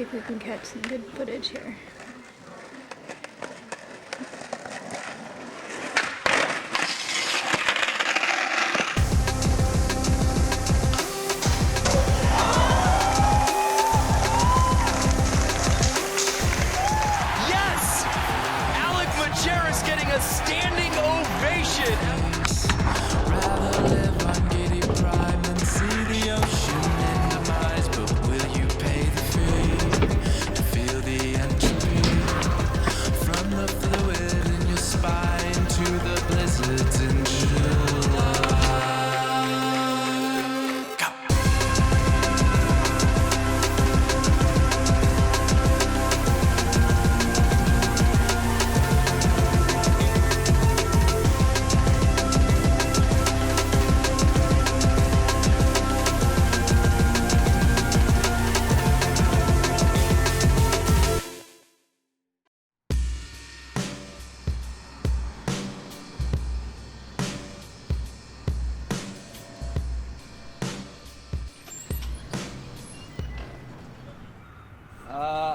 if we can catch some good footage here. Yes! Alec Majerus getting a standing ovation. Rather live on giddy prime than see the ocean in demise. But will you pay the fee to feel the entropy from the fluid in your spine to the blizzards in July? Go!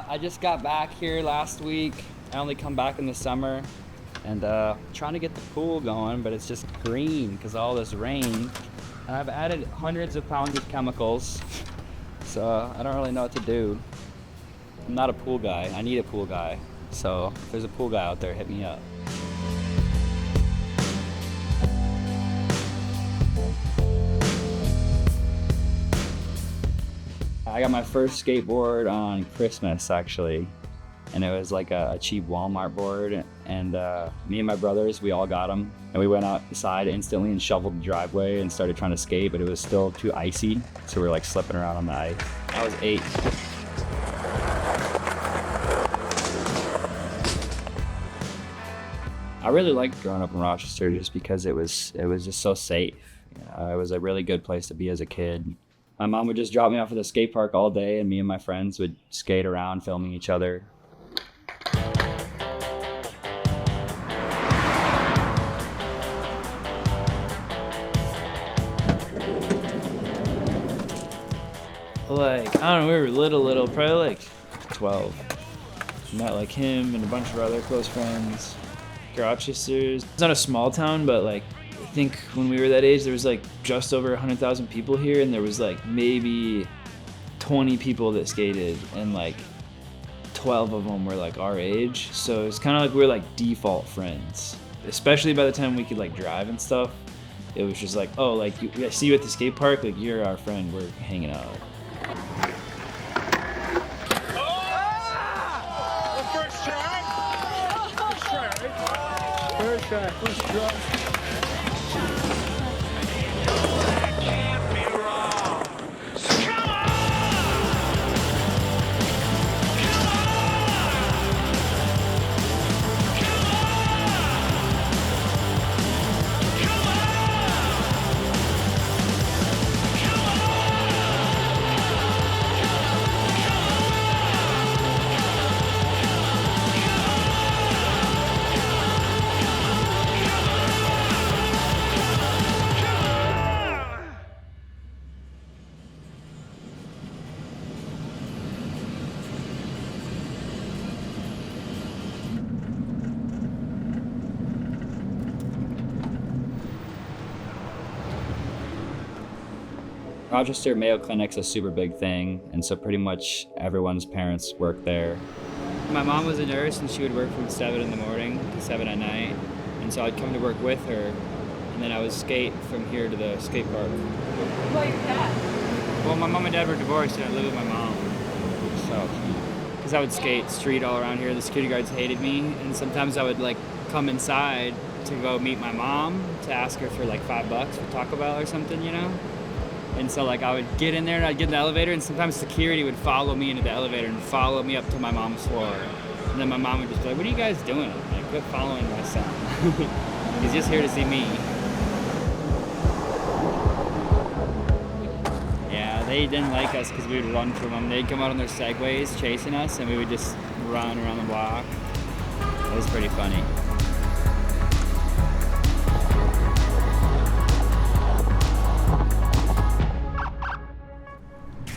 I just got back here last week. I only come back in the summer, and trying to get the pool going, but it's just green because of all this rain. And I've added hundreds of pounds of chemicals, so I don't really know what to do. I'm not a pool guy. I need a pool guy. So if there's a pool guy out there, hit me up. I got my first skateboard on Christmas, actually, and it was like a cheap Walmart board, and me and my brothers, we all got them, and we went outside instantly and shoveled the driveway and started trying to skate, but it was still too icy, so we were like slipping around on the ice. I was 8. I really liked growing up in Rochester just because it was just so safe. It was a really good place to be as a kid. My mom would just drop me off at the skate park all day, and me and my friends would skate around filming each other. Like, I don't know, we were little, probably like 12. Met like him and a bunch of our other close friends. Rochester's, it's not a small town, but like, I think when we were that age, there was like just over 100,000 people here, and there was like maybe 20 people that skated, and like 12 of them were like our age. So it's kind of like we were like default friends, especially by the time we could like drive and stuff. It was just like, oh, like I see you at the skate park, like you're our friend, we're hanging out. First try. Rochester Mayo Clinic's a super big thing, and so pretty much everyone's parents work there. My mom was a nurse, and she would work from 7 in the morning to 7 at night, and so I'd come to work with her, and then I would skate from here to the skate park. What about your dad? Well, my mom and dad were divorced, and I lived with my mom, so, because I would skate street all around here. The security guards hated me, and sometimes I would like come inside to go meet my mom to ask her for like $5 for Taco Bell or something, you know? And so like I would get in there and I'd get in the elevator, and sometimes security would follow me into the elevator and follow me up to my mom's floor. And then my mom would just be like, what are you guys doing? Like, quit following my son. He's just here to see me. Yeah, they didn't like us because we would run from them. They'd come out on their Segways chasing us, and we would just run around the block. It was pretty funny.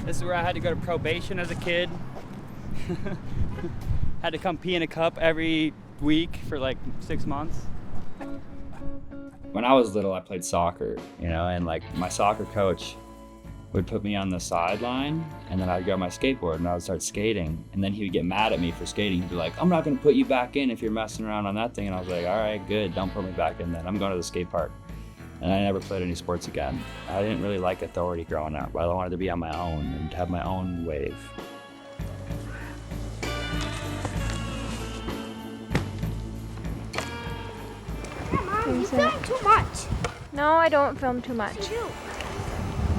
This is where I had to go to probation as a kid. Had to come pee in a cup every week for like 6 months. When I was little, I played soccer, you know, and like my soccer coach would put me on the sideline, and then I'd grab my skateboard and I would start skating, and then he would get mad at me for skating. He'd be like, I'm not gonna put you back in if you're messing around on that thing. And I was like, all right, good, don't put me back in then. I'm going to the skate park. And I never played any sports again. I didn't really like authority growing up. I wanted to be on my own and have my own wave. Mom, you film too much. No, I don't film too much. You do.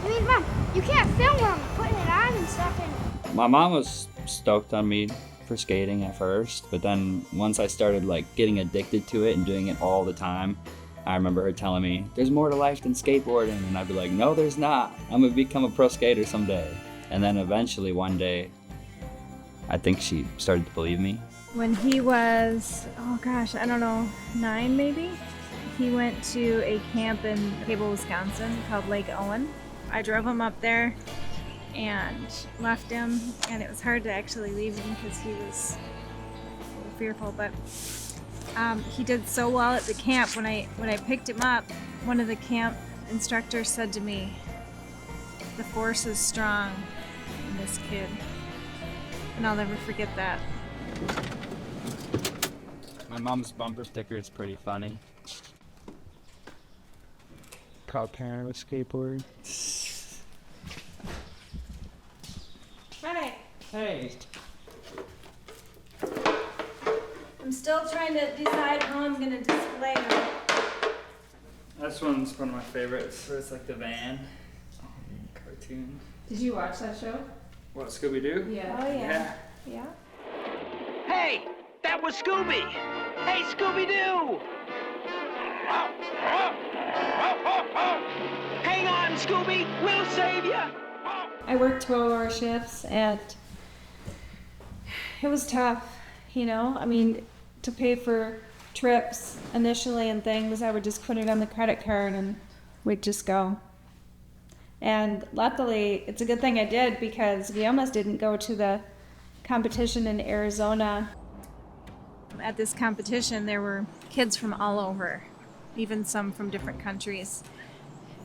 I mean, Mom, you can't film when I'm putting it on and stuff. And My mom was stoked on me for skating at first, but then once I started like getting addicted to it and doing it all the time, I remember her telling me, there's more to life than skateboarding. And I'd be like, no, there's not. I'm gonna become a pro skater someday. And then eventually one day, I think she started to believe me. When he was, oh gosh, I don't know, 9 maybe, he went to a camp in Cable, Wisconsin called Lake Owen. I drove him up there and left him, and it was hard to actually leave him because he was a little fearful, but he did so well at the camp. When I picked him up, one of the camp instructors said to me, the force is strong in this kid. And I'll never forget that. My mom's bumper sticker is pretty funny. Proud parent with skateboard. Hi. Hey. I'm still trying to decide how I'm gonna display them. This one's one of my favorites. It's like the van cartoon. Did you watch that show? What, Scooby-Doo? Yeah. Oh yeah. Yeah. Hey, that was Scooby. Hey, Scooby-Doo. Hang on, Scooby. We'll save you. I worked 12-hour shifts, and it was tough, you know? I mean, to pay for trips initially and things, I would just put it on the credit card and we'd just go. And luckily, it's a good thing I did, because we almost didn't go to the competition in Arizona. At this competition, there were kids from all over, even some from different countries.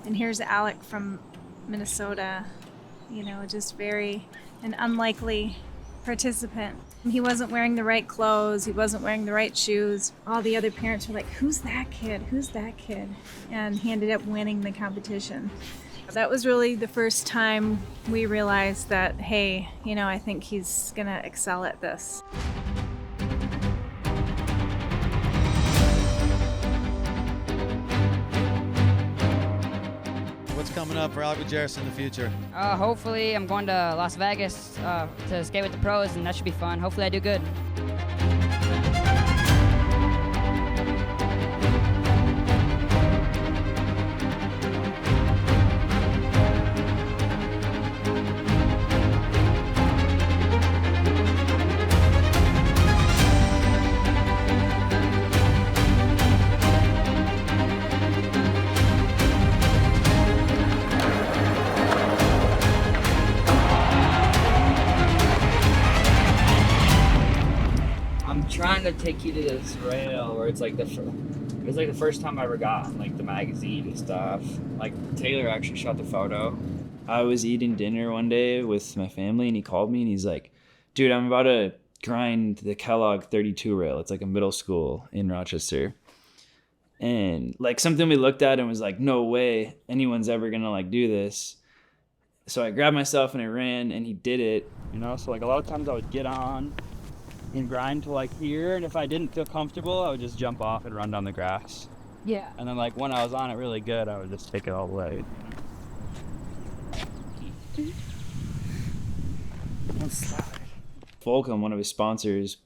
And here's Alec from Minnesota, you know, just very an unlikely participant. He wasn't wearing the right clothes, he wasn't wearing the right shoes. All the other parents were like, who's that kid? Who's that kid? And he ended up winning the competition. That was really the first time we realized that, hey, you know, I think he's gonna excel at this. What's coming up for Alec Majerus in the future? Hopefully I'm going to Las Vegas to skate with the pros, and that should be fun. Hopefully I do good. Trying to take you to this rail where it's like the first time I ever got like the magazine and stuff. Like Taylor actually shot the photo. I was eating dinner one day with my family, and he called me and he's like, dude, I'm about to grind the Kellogg 32 rail. It's like a middle school in Rochester. And like something we looked at and was like, no way anyone's ever gonna like do this. So I grabbed myself and I ran, and he did it. You know, so like a lot of times I would get on and grind to like here, and if I didn't feel comfortable, I would just jump off and run down the grass. Yeah. And then like when I was on it really good, I would just take it all the way. Volcom, one of his sponsors,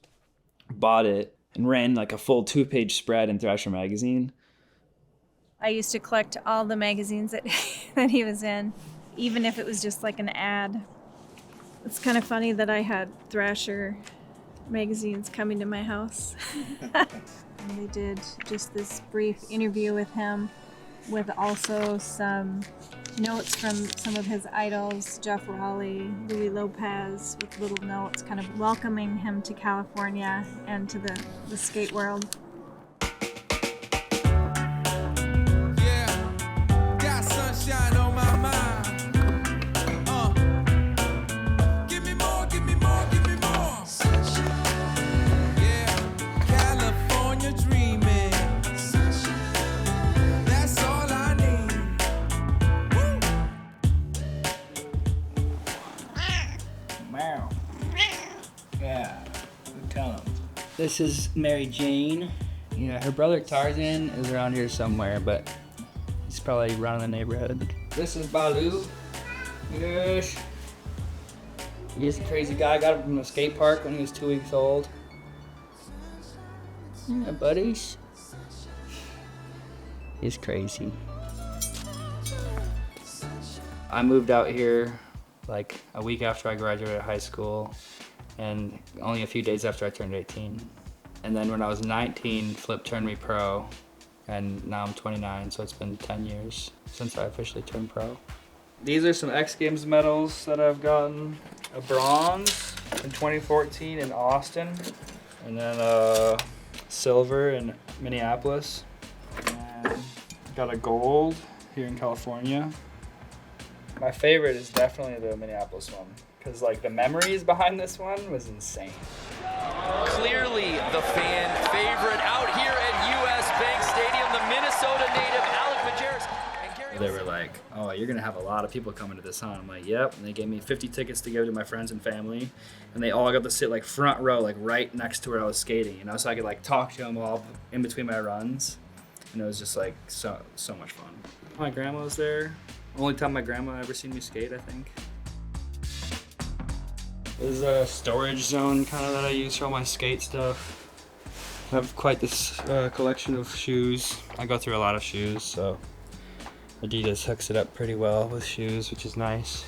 bought it and ran like a full 2-page spread in Thrasher magazine. I used to collect all the magazines that that he was in, even if it was just like an ad. It's kind of funny that I had Thrasher magazines coming to my house. And they did just this brief interview with him, with also some notes from some of his idols, Jeff Raleigh, Louis Lopez, with little notes kind of welcoming him to California and to the skate world. Yeah, got sunshine on my mind. Give me more, give me more, give me more. Sunshine. Yeah, California dreaming. Sunshine. That's all I need. Woo. Meow. Yeah, tell him. This is Mary Jane. Yeah, her brother Tarzan is around here somewhere, but he's probably around the neighborhood. This is Balu. Yes. He's a crazy guy. I got him from the skate park when he was 2 weeks old. Yeah, buddies. He's crazy. I moved out here like a week after I graduated high school and only a few days after I turned 18. And then when I was 19, Flip turned me pro, and now I'm 29, so it's been 10 years since I officially turned pro. These are some X Games medals that I've gotten. A bronze in 2014 in Austin, and then silver in Minneapolis. And got a gold here in California. My favorite is definitely the Minneapolis one, because like the memories behind this one was insane. Clearly the fan favorite out here at US Bank Stadium, the Minnesota native Alec Majerus. And Gary, They were like, oh, you're gonna have a lot of people coming to this, huh? I'm like, yep. And they gave me 50 tickets to give to my friends and family, and they all got to sit like front row, like right next to where I was skating, you know, so I could like talk to them all in between my runs, and it was just like so much fun. My grandma was there. Only time my grandma ever seen me skate, I think. This is a storage zone kind of that I use for all my skate stuff. I have quite this collection of shoes. I go through a lot of shoes, so Adidas hooks it up pretty well with shoes, which is nice.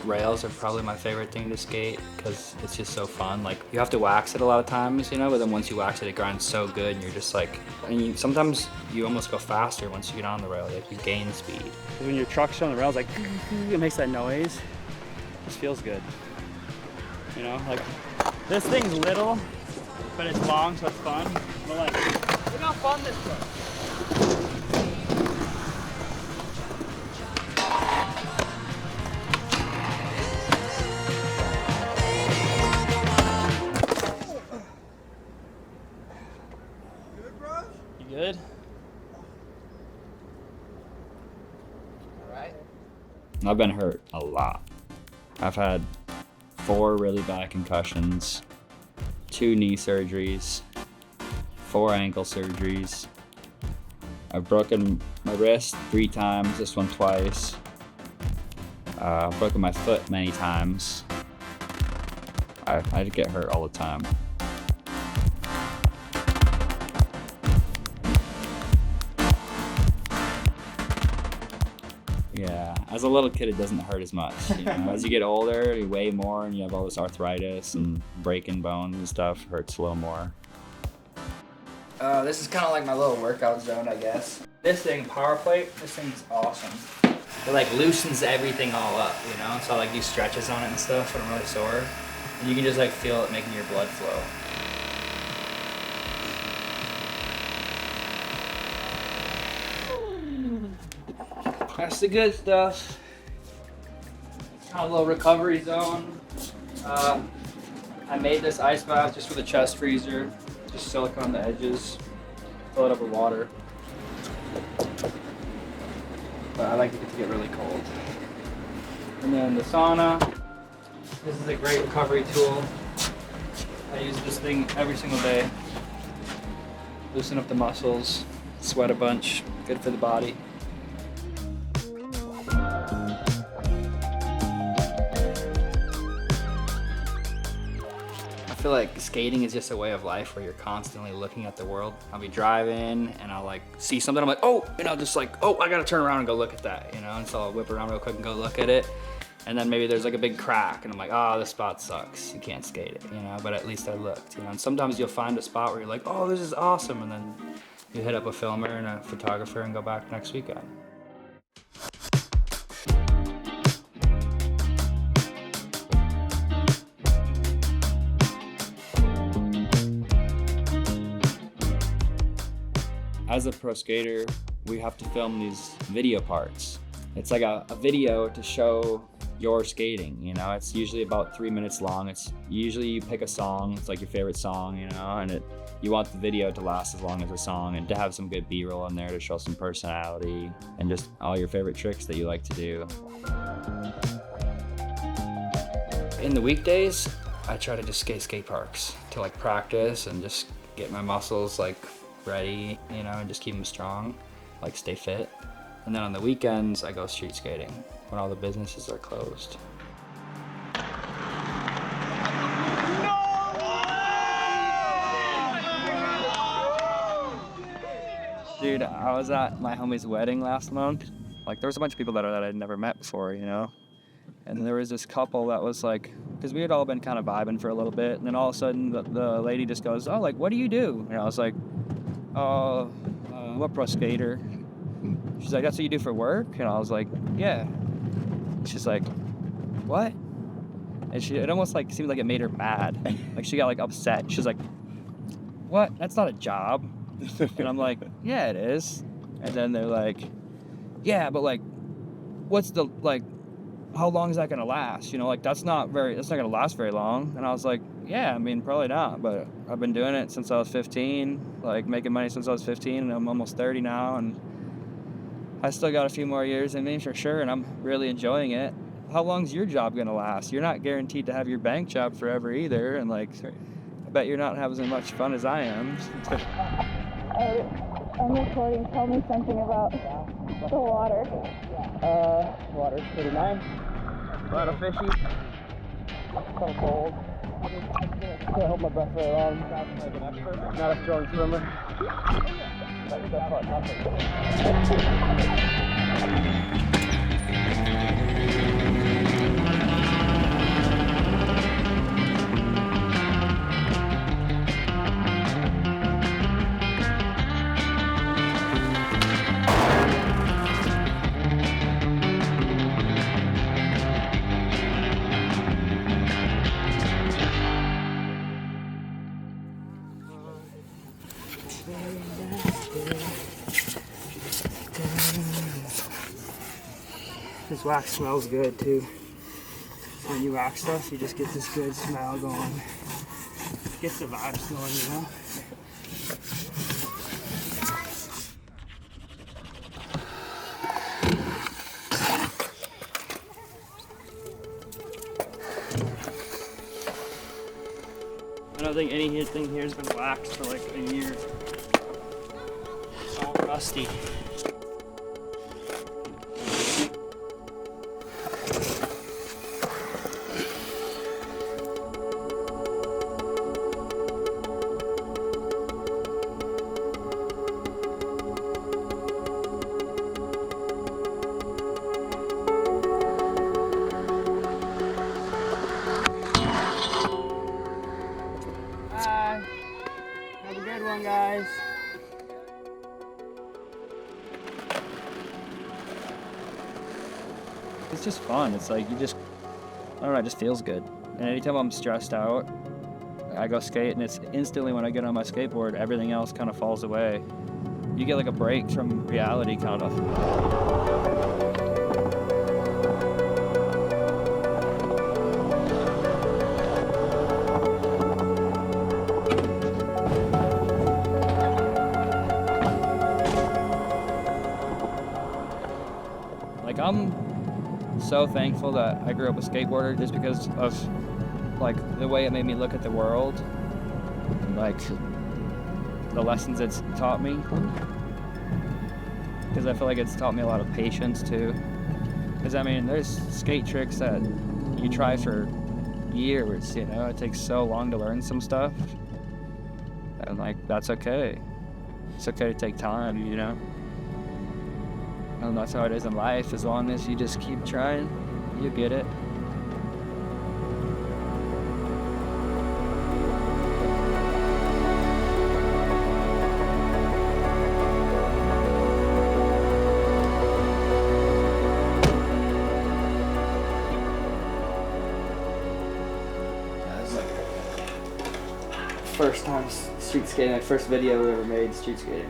Rails are probably my favorite thing to skate because it's just so fun. Like, you have to wax it a lot of times, you know, but then once you wax it, it grinds so good, and you're just like, and sometimes you almost go faster once you get on the rail, like you gain speed. When your truck's on the rails, like it makes that noise. It just feels good. You know, like this thing's little, but it's long, so it's fun. But like, look how fun this is. Good. All right. I've been hurt a lot. I've had 4 really bad concussions, 2 knee surgeries, 4 ankle surgeries. I've broken my wrist 3 times, this one twice. I've broken my foot many times. I get hurt all the time. Yeah, as a little kid, it doesn't hurt as much. You know? As you get older, you weigh more, and you have all this arthritis and breaking bones and stuff. It hurts a little more. This is kind of like my little workout zone, I guess. This thing, power plate, this thing's awesome. It like loosens everything all up, you know? So I like do stretches on it and stuff when I'm really sore. And you can just like feel it making your blood flow. That's the good stuff. Got a little recovery zone. I made this ice bath just with a chest freezer. Just silicone on the edges. Fill it up with water. But I like it to get really cold. And then the sauna. This is a great recovery tool. I use this thing every single day. Loosen up the muscles, sweat a bunch, good for the body. My feel like skating is just a way of life where you're constantly looking at the world. I'll be driving and I'll like see something, I'm like, oh, and I'll just like, oh, I gotta turn around and go look at that, you know? And so I'll whip around real quick and go look at it. And then maybe there's like a big crack and I'm like, oh, this spot sucks. You can't skate it, you know? But at least I looked, you know? And sometimes you'll find a spot where you're like, oh, this is awesome. And then you hit up a filmer and a photographer and go back next weekend. As a pro skater, we have to film these video parts. It's like a video to show your skating, you know? It's usually about 3 minutes long. It's usually you pick a song, it's like your favorite song, you know? And you want the video to last as long as the song and to have some good B-roll in there to show some personality and just all your favorite tricks that you like to do. In the weekdays, I try to just skate parks to like practice and just get my muscles like ready, you know, and just keep them strong, like stay fit. And then on the weekends, I go street skating when all the businesses are closed. Dude, I was at my homie's wedding last month. Like, there was a bunch of people that I'd never met before, you know? And there was this couple that was like, because we had all been kind of vibing for a little bit, and then all of a sudden the lady just goes, oh, like, what do you do? And I was like, oh, I'm a pro skater. She's like, that's what you do for work? And I was like, yeah. She's like, what? And it almost like seemed like it made her mad. Like she got like upset. She's like, what? That's not a job. And I'm like, yeah, it is. And then they're like, yeah, but like, what's the, like, how long is that gonna last? You know, like that's not gonna last very long. And I was like, yeah, I mean, probably not, but I've been doing it since I was 15, like making money since I was 15, and I'm almost 30 now, and I still got a few more years in me for sure, and I'm really enjoying it. How long's your job gonna last? You're not guaranteed to have your bank job forever either, and like, I bet you're not having as much fun as I am. I'm recording. Tell me something about the water. Water's pretty nice. A lot of fishy. It's kind of cold. Can't hold my breath very long. Not a strong swimmer. This wax smells good too. When you wax stuff, you just get this good smell going. Gets the vibes going, you know? I don't think anything here has been waxed for like a year. It's all rusty. Have a good one, guys. It's just fun. It's like I don't know, it just feels good. And anytime I'm stressed out, I go skate, and it's instantly when I get on my skateboard, everything else kind of falls away. You get like a break from reality, kind of. Like, I'm so thankful that I grew up a skateboarder just because of like the way it made me look at the world, like the lessons it's taught me, because I feel like it's taught me a lot of patience too. Because I mean, there's skate tricks that you try for years, you know? It takes so long to learn some stuff. And like, that's okay. It's okay to take time, you know? And that's how it is in life. As long as you just keep trying, you get it. First time street skating, like first video we ever made street skating.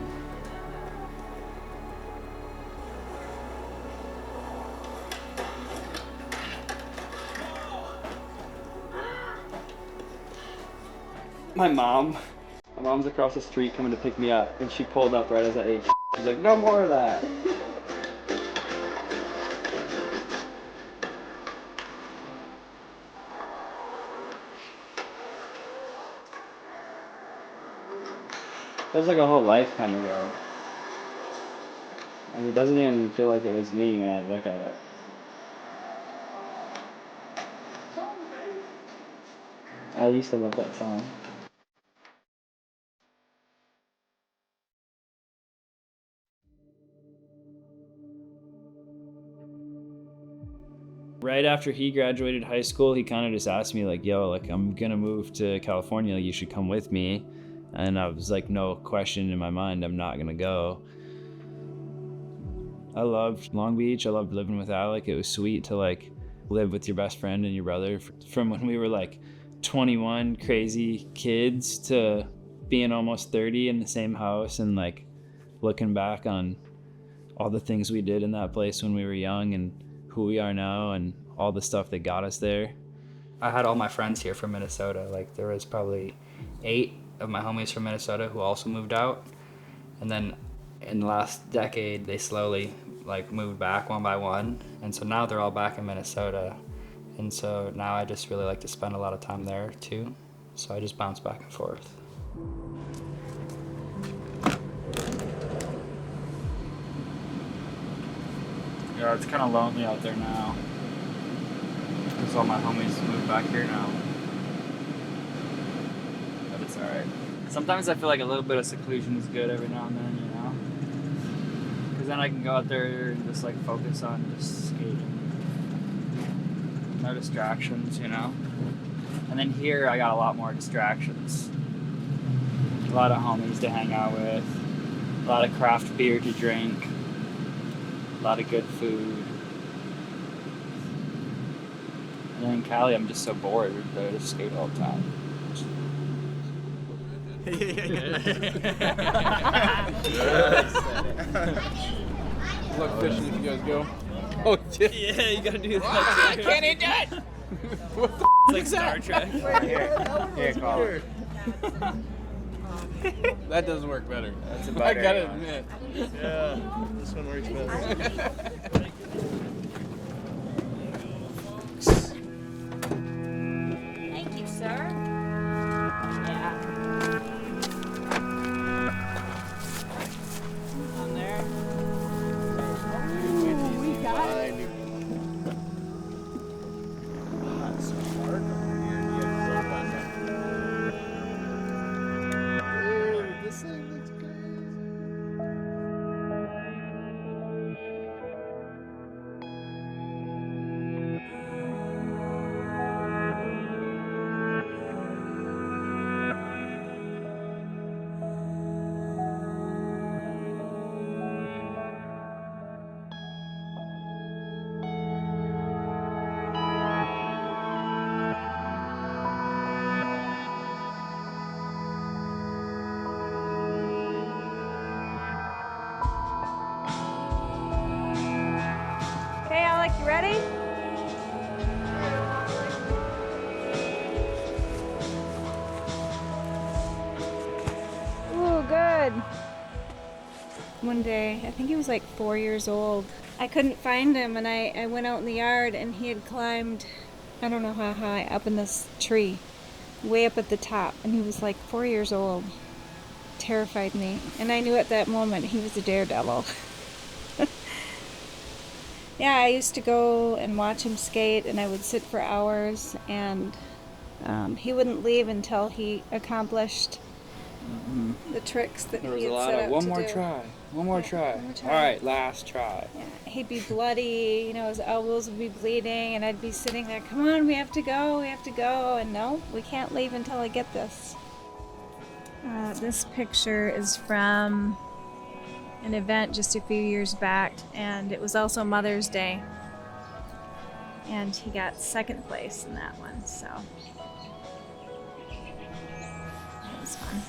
My mom's across the street coming to pick me up, and she pulled up right as I ate. She's like, no more of that. Feels like a whole lifetime ago. I mean, it doesn't even feel like it was me when I look at it. I used to love that song. Right after he graduated high school, he kind of just asked me like, yo, like I'm gonna move to California, you should come with me. And I was like, no question in my mind, I'm not gonna go. I loved Long Beach, I loved living with Alec. It was sweet to like live with your best friend and your brother from when we were like 21 crazy kids to being almost 30 in the same house, and like looking back on all the things we did in that place when we were young and who we are now and all the stuff that got us there. I had all my friends here from Minnesota. Like there was probably 8 of my homies from Minnesota who also moved out. And then in the last decade, they slowly like moved back one by one. And so now they're all back in Minnesota. And so now I just really like to spend a lot of time there too. So I just bounce back and forth. Yeah, it's kind of lonely out there now. Because all my homies moved back here now. But it's alright. Sometimes I feel like a little bit of seclusion is good every now and then, you know? Because then I can go out there and just like focus on just skating. No distractions, you know? And then here I got a lot more distractions. A lot of homies to hang out with. A lot of craft beer to drink. A lot of good food. And then in Cali, I'm just so bored that I just skate all the time. Look fishing if you guys go. Oh, Yeah, you gotta do that. I can't eat that! What the It's like Star Trek. Here, call it. That does work better. That's a I butter gotta one. admit. Yeah, this one works better. Thank you, sir. Yeah. On there. Ooh, we got it. This thing looks crazy. Okay, Alec, you ready? Ooh, good. One day, I think he was like 4 years old. I couldn't find him, and I went out in the yard, and he had climbed, I don't know how high, up in this tree, way up at the top, and he was like 4 years old. Terrified me, and I knew at that moment he was a daredevil. Yeah, I used to go and watch him skate, and I would sit for hours, and he wouldn't leave until he accomplished the tricks that There was he a had lot set of out one to more do. try, one more try. One more try. All right, last try. Yeah, he'd be bloody, you know, his elbows would be bleeding, and I'd be sitting there, come on, we have to go, and no, we can't leave until I get this. This picture is from an event just a few years back, and it was also Mother's Day, and he got second place in that one, so it was fun.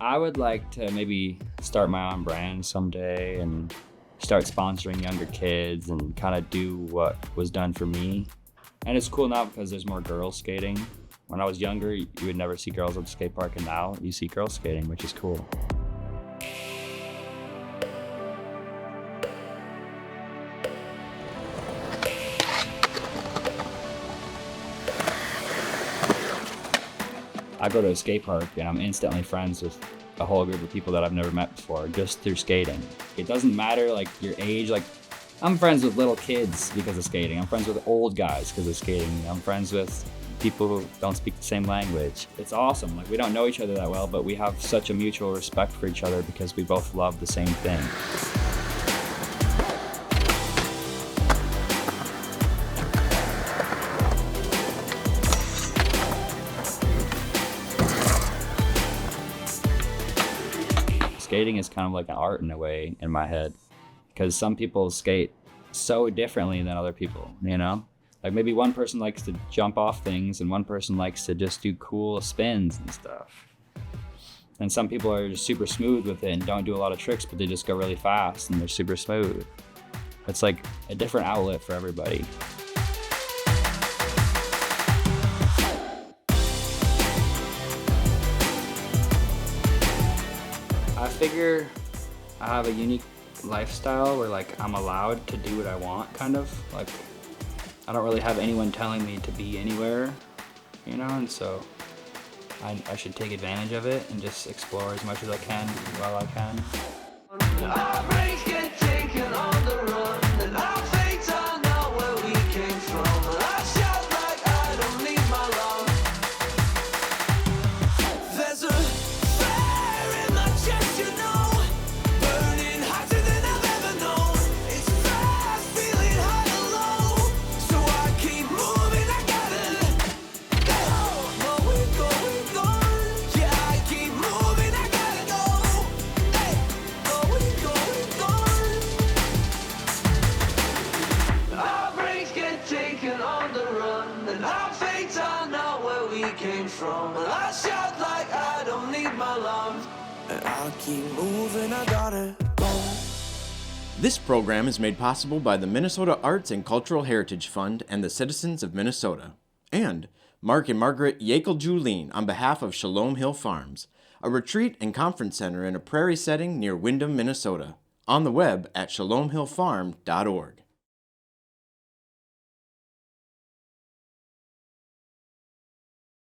I would like to maybe start my own brand someday and start sponsoring younger kids and kind of do what was done for me. And it's cool now because there's more girls skating. When I was younger, you would never see girls at the skate park, and now you see girls skating, which is cool. I go to a skate park and I'm instantly friends with a whole group of people that I've never met before just through skating. It doesn't matter like your age, like I'm friends with little kids because of skating. I'm friends with old guys because of skating. I'm friends with people who don't speak the same language. It's awesome. Like we don't know each other that well, but we have such a mutual respect for each other because we both love the same thing. Skating is kind of like an art in a way in my head because some people skate so differently than other people, you know? Like maybe one person likes to jump off things and one person likes to just do cool spins and stuff. And some people are just super smooth with it and don't do a lot of tricks, but they just go really fast and they're super smooth. It's like a different outlet for everybody. I figure I have a unique lifestyle where like I'm allowed to do what I want, kind of. Like I don't really have anyone telling me to be anywhere, you know, and so I should take advantage of it and just explore as much as I can while I can. Our brains get taken on the run, and our fates are not where we came from. I shout like I don't need my love. There's a fire in my chest, you know, burning hotter than I've ever known. It's fast, feeling high and low, so I keep moving. I gotta go. Going, going, going. Yeah, I keep moving. I gotta go. Hey, going, going, going. Our brains get taken on the run, and our fates are not where we came from. I shout like I don't need my love, and I'll keep moving. I gotta go. This program is made possible by the Minnesota Arts and Cultural Heritage Fund and the citizens of Minnesota. And Mark and Margaret Yakel-Julien on behalf of Shalom Hill Farms, a retreat and conference center in a prairie setting near Windham, Minnesota. On the web at shalomhillfarm.org.